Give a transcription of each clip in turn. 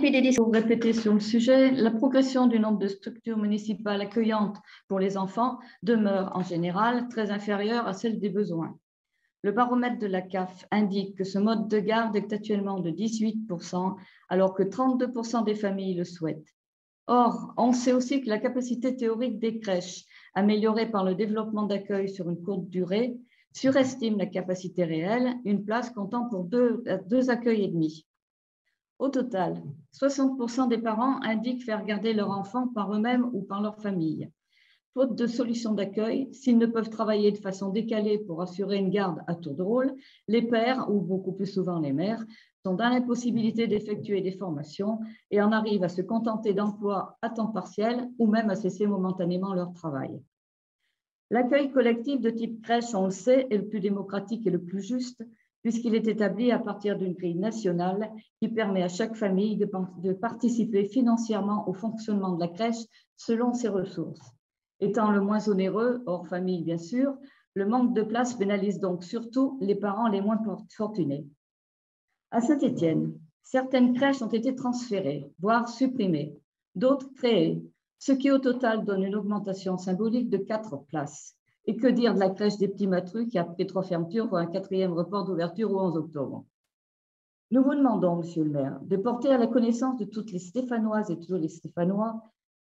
Depuis des discours répétés sur le sujet, la progression du nombre de structures municipales accueillantes pour les enfants demeure en général très inférieure à celle des besoins. Le baromètre de la CAF indique que ce mode de garde est actuellement de 18%, alors que 32% des familles le souhaitent. Or, on sait aussi que la capacité théorique des crèches, améliorée par le développement d'accueil sur une courte durée, surestime la capacité réelle, une place comptant pour deux accueils et demi. Au total, 60% des parents indiquent faire garder leur enfant par eux-mêmes ou par leur famille. Faute de solution d'accueil, s'ils ne peuvent travailler de façon décalée pour assurer une garde à tour de rôle, les pères, ou beaucoup plus souvent les mères, sont dans l'impossibilité d'effectuer des formations et en arrivent à se contenter d'emplois à temps partiel ou même à cesser momentanément leur travail. L'accueil collectif de type crèche, on le sait, est le plus démocratique et le plus juste, puisqu'il est établi à partir d'une grille nationale qui permet à chaque famille de participer financièrement au fonctionnement de la crèche selon ses ressources. Étant le moins onéreux, hors famille bien sûr, le manque de place pénalise donc surtout les parents les moins fortunés. À Saint-Étienne, certaines crèches ont été transférées, voire supprimées, d'autres créées, ce qui au total donne une augmentation symbolique de 4 places. Et que dire de la crèche des Petits Matrus qui, après 3 fermetures, voit un 4e report d'ouverture au 11 octobre. Nous vous demandons, Monsieur le maire, de porter à la connaissance de toutes les Stéphanoises et tous les Stéphanois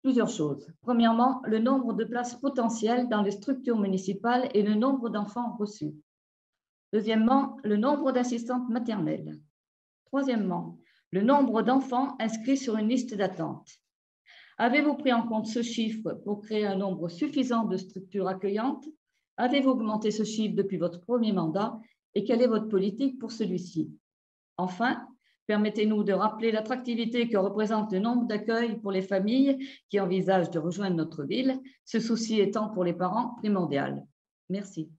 plusieurs choses. Premièrement, le nombre de places potentielles dans les structures municipales et le nombre d'enfants reçus. Deuxièmement, le nombre d'assistantes maternelles. Troisièmement, le nombre d'enfants inscrits sur une liste d'attente. Avez-vous pris en compte ce chiffre pour créer un nombre suffisant de structures accueillantes? Avez-vous augmenté ce chiffre depuis votre premier mandat et quelle est votre politique pour celui-ci? Enfin, permettez-nous de rappeler l'attractivité que représente le nombre d'accueils pour les familles qui envisagent de rejoindre notre ville, ce souci étant pour les parents primordial. Merci.